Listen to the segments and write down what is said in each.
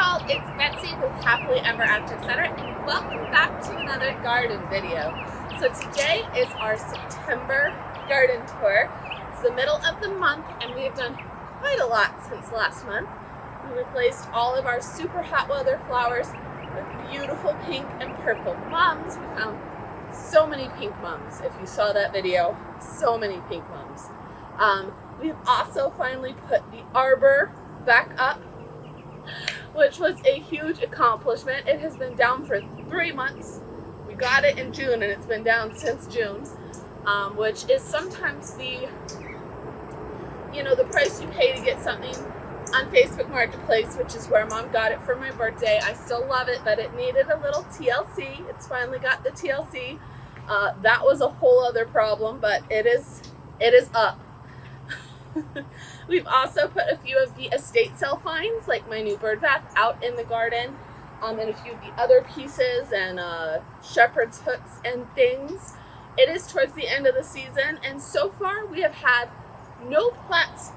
y'all, it's Betsy with Happily Ever After Center, and welcome back to another garden video. So today is our September garden tour. It's the middle of the month and we have done quite a lot since last month. We replaced all of our super hot weather flowers with beautiful pink and purple mums. We found so many pink mums. If you saw that video, so many pink mums. We've also finally put the arbor back up, which was a huge accomplishment. It has been down for 3 months. We got it in June and it's been down since June, which is sometimes the price you pay to get something on Facebook Marketplace, which is where Mom got it for my birthday. I still love it, but it needed a little TLC. It's finally got the TLC. That was a whole other problem, but it is up. We've also put a few of the estate sale finds, like my new bird bath, out in the garden, and a few of the other pieces and shepherd's hooks and things. It is towards the end of the season, and so far we have had no flats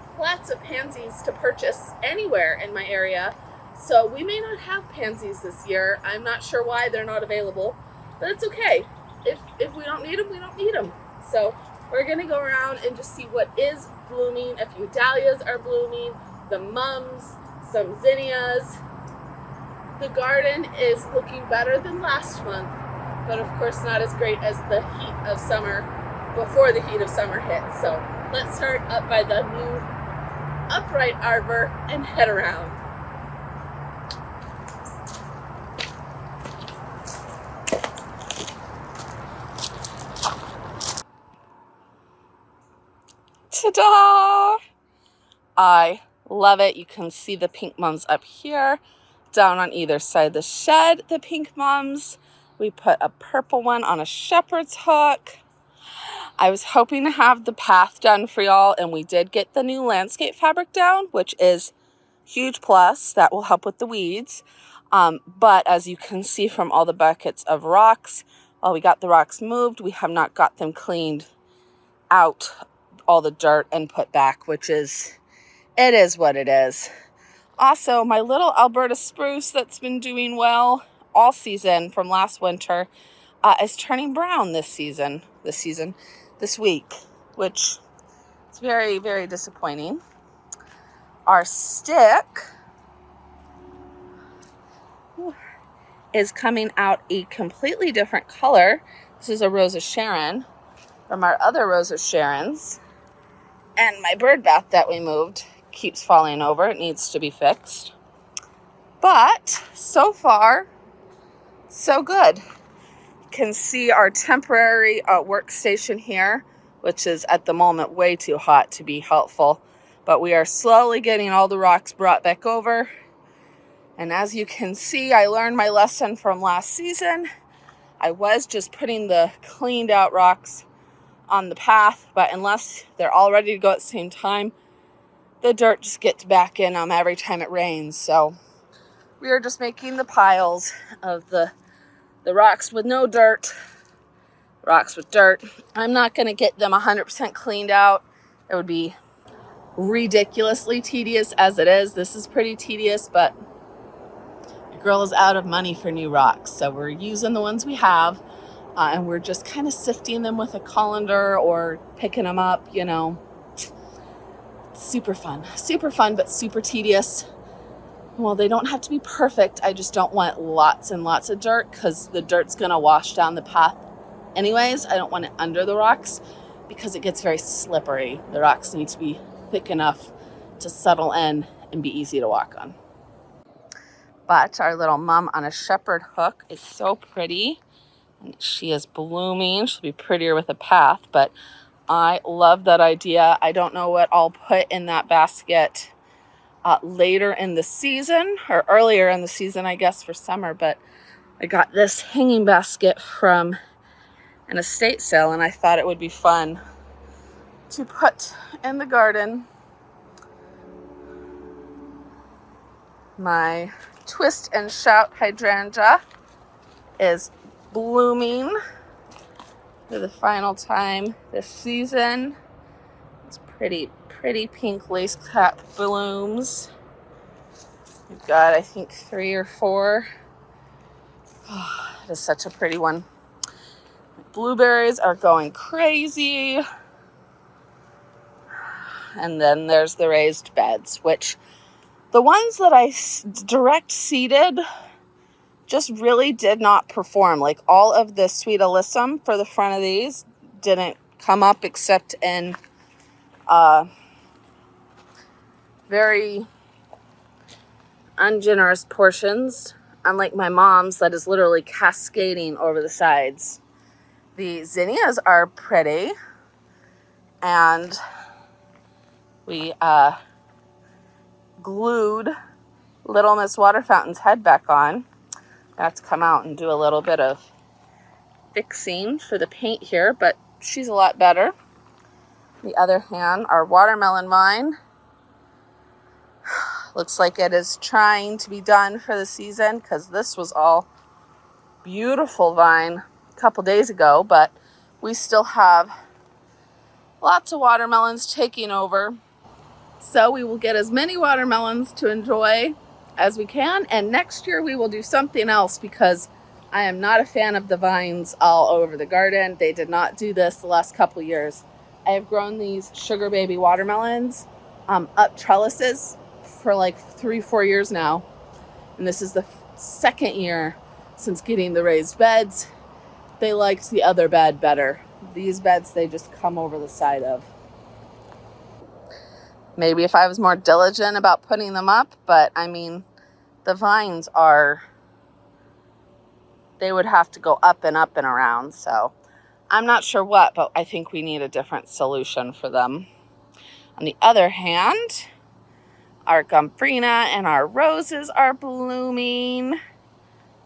of pansies to purchase anywhere in my area, so we may not have pansies this year. I'm not sure why they're not available, but it's okay. If we don't need them, we don't need them. So we're gonna go around and just see what is blooming. A few dahlias are blooming, the mums, some zinnias. The garden is looking better than last month, but of course not as great as the heat of summer, before the heat of summer hit. So let's start up by the new upright arbor and head around. Ta-da! I love it. You can see the pink mums up here, down on either side of the shed, the pink mums. We put a purple one on a shepherd's hook. I was hoping to have the path done for y'all, and we did get the new landscape fabric down, which is huge plus. That will help with the weeds. But as you can see from all the buckets of rocks, while we got the rocks moved, we have not got them cleaned out, all the dirt, and put back, which is, it is what it is. Also, my little Alberta spruce that's been doing well all season from last winter is turning brown this week, which is very, very disappointing. Our stick is coming out a completely different color. This is a Rose of Sharon from our other Rose of Sharons. And my bird bath that we moved keeps falling over. It needs to be fixed. But so far, so good. You can see our temporary workstation here, which is at the moment way too hot to be helpful. But we are slowly getting all the rocks brought back over. And as you can see, I learned my lesson from last season. I was just putting the cleaned out rocks on the path, but unless they're all ready to go at the same time, the dirt just gets back in every time it rains. So we are just making the piles of the rocks with no dirt, rocks with dirt. I'm not going to get them 100% cleaned out. It would be ridiculously tedious as it is. This is pretty tedious, but the girl is out of money for new rocks, so we're using the ones we have. And we're just kind of sifting them with a colander or picking them up, Super fun, but super tedious. Well, they don't have to be perfect. I just don't want lots and lots of dirt because the dirt's going to wash down the path anyways. I don't want it under the rocks because it gets very slippery. The rocks need to be thick enough to settle in and be easy to walk on. But our little mum on a shepherd hook is so pretty. She is blooming. She'll be prettier with a path, but I love that idea. I don't know what I'll put in that basket later in the season, or earlier in the season, I guess, for summer, but I got this hanging basket from an estate sale, and I thought it would be fun to put in the garden. My twist and shout hydrangea is blooming for the final time this season. It's pretty pink lace cap blooms. We've got, I think, 3 or 4. Oh, it is such a pretty one. Blueberries are going crazy. And then there's the raised beds, which the ones that I direct seeded just really did not perform. Like all of the Sweet Alyssum for the front of these didn't come up except in very ungenerous portions, unlike my mom's that is literally cascading over the sides. The zinnias are pretty, and we glued Little Miss Water Fountain's head back on. I have to come out and do a little bit of fixing for the paint here, but she's a lot better. On the other hand, our watermelon vine looks like it is trying to be done for the season, because this was all beautiful vine a couple days ago, but we still have lots of watermelons taking over. So we will get as many watermelons to enjoy as we can, and next year we will do something else, because I am not a fan of the vines all over the garden. They did not do this the last couple years. I have grown these sugar baby watermelons up trellises for like 3-4 years now, and this is the second year since getting the raised beds. They liked the other bed better. These beds they just come over the side of. Maybe if I was more diligent about putting them up, but I mean, the vines they would have to go up and up and around, so I'm not sure what, but I think we need a different solution for them. On the other hand, our gomphrena and our roses are blooming.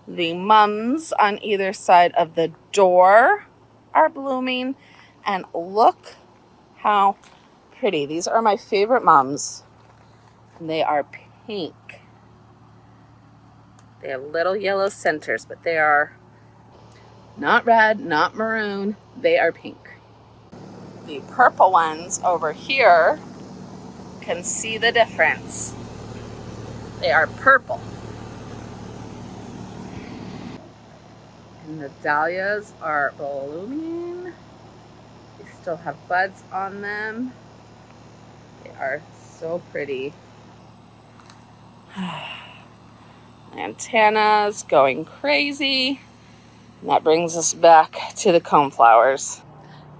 The mums on either side of the door are blooming, and look how pretty. These are my favorite mums, and they are pink. They have little yellow centers, but they are not red, not maroon. They are pink. The purple ones over here can see the difference. They are purple. And the dahlias are blooming. They still have buds on them. They are so pretty. Antennas going crazy. And that brings us back to the coneflowers,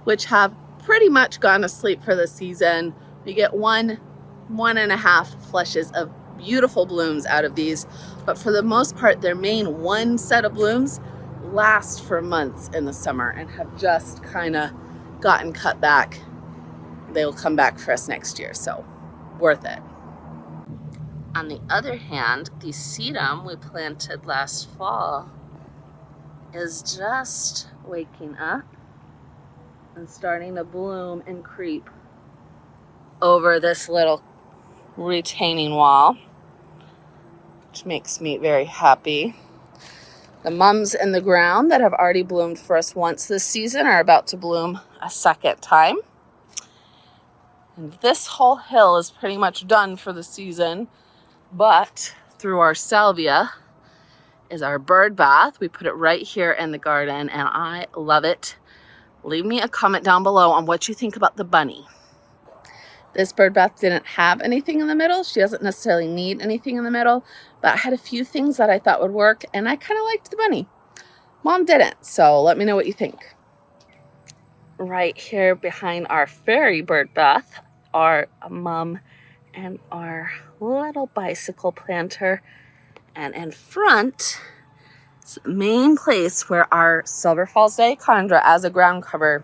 which have pretty much gone to sleep for the season. We get 1.5 flushes of beautiful blooms out of these, but for the most part, their main one set of blooms last for months in the summer and have just kind of gotten cut back. They will come back for us next year, so worth it. On the other hand, the sedum we planted last fall is just waking up and starting to bloom and creep over this little retaining wall, which makes me very happy. The mums in the ground that have already bloomed for us once this season are about to bloom a second time. And this whole hill is pretty much done for the season, but through our salvia is our bird bath. We put it right here in the garden, and I love it. Leave me a comment down below on what you think about the bunny. This bird bath didn't have anything in the middle. She doesn't necessarily need anything in the middle, but I had a few things that I thought would work, and I kind of liked the bunny. Mom didn't, so let me know what you think. Right here behind our fairy bird bath are a mum and our little bicycle planter, and in front is the main place where our Silver Falls Dichondra as a ground cover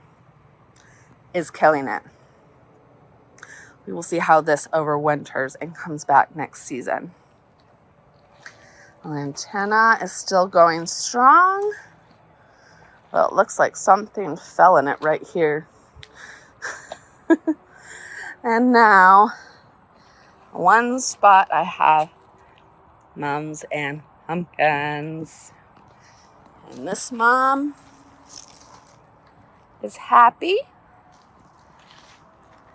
is killing it. We will see how this overwinters and comes back next season. The antenna is still going strong. Well, it looks like something fell in it right here. And now, one spot I have mums and pumpkins. And this mom is happy.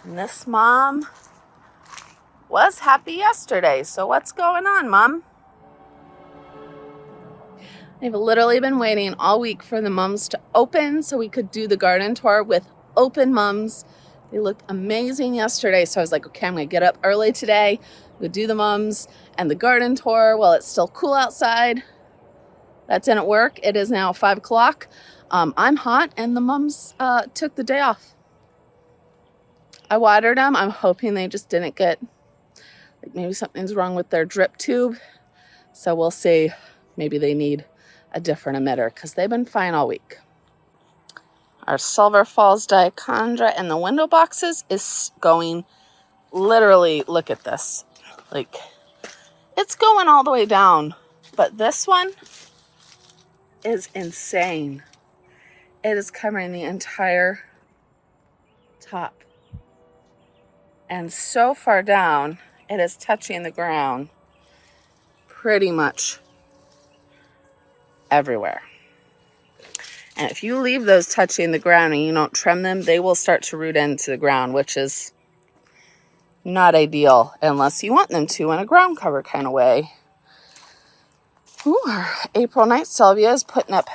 And this mom was happy yesterday. So what's going on, Mom? I've literally been waiting all week for the mums to open so we could do the garden tour with open mums. They looked amazing yesterday. So I was like, okay, I'm gonna get up early today. We'll do the mums and the garden tour while it's still cool outside. That didn't work. It is now 5 o'clock. I'm hot and the mums took the day off. I watered them. I'm hoping they just didn't get, like maybe something's wrong with their drip tube. So we'll see. Maybe they need a different emitter because they've been fine all week. Our Silver Falls Dichondra in the window boxes is going, literally, look at this. Like, it's going all the way down. But this one is insane. It is covering the entire top. And so far down, it is touching the ground pretty much everywhere. And if you leave those touching the ground and you don't trim them, they will start to root into the ground, which is not ideal unless you want them to in a ground cover kind of way. Ooh, our April night salvia is putting up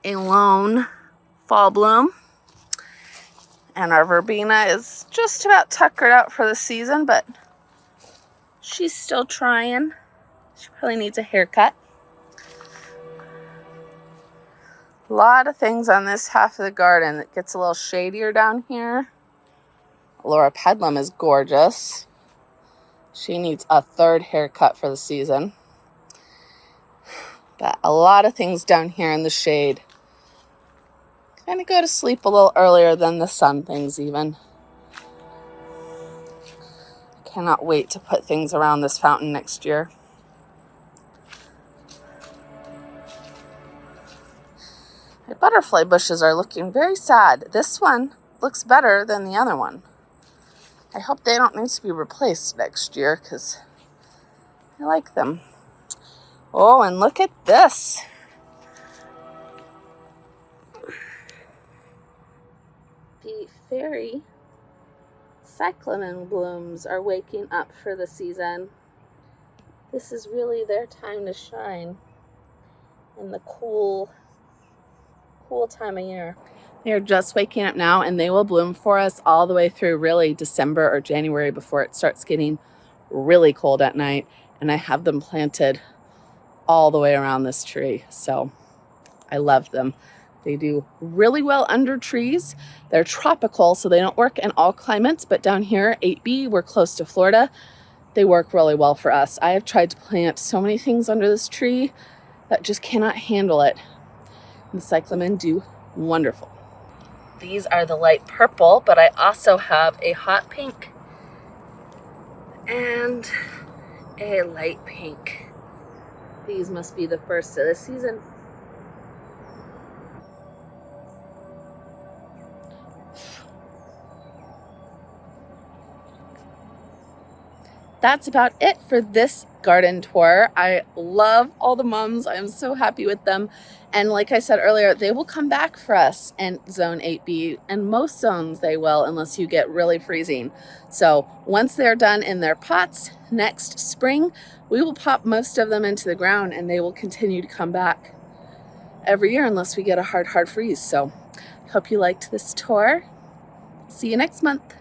a lone fall bloom. And our verbena is just about tuckered out for the season, but she's still trying. She probably needs a haircut. A lot of things on this half of the garden. That gets a little shadier down here. Laura Pedlam is gorgeous. She needs a third haircut for the season. But a lot of things down here in the shade. Kind of go to sleep a little earlier than the sun things even. Cannot wait to put things around this fountain next year. My butterfly bushes are looking very sad. This one looks better than the other one. I hope they don't need to be replaced next year because I like them. Oh, and look at this. The fairy Cyclamen blooms are waking up for the season. This is really their time to shine in the cool time of year. They are just waking up now and they will bloom for us all the way through really December or January before it starts getting really cold at night. And I have them planted all the way around this tree. So I love them. They do really well under trees. They're tropical, so they don't work in all climates. But down here, 8B, we're close to Florida. They work really well for us. I have tried to plant so many things under this tree that just cannot handle it. And the cyclamen do wonderful. These are the light purple, but I also have a hot pink and a light pink. These must be the first of the season. That's about it for this garden tour. I love all the mums. I'm so happy with them. And like I said earlier, they will come back for us in zone 8B. And most zones they will, unless you get really freezing. So once they're done in their pots next spring, we will pop most of them into the ground and they will continue to come back every year unless we get a hard freeze. So hope you liked this tour. See you next month.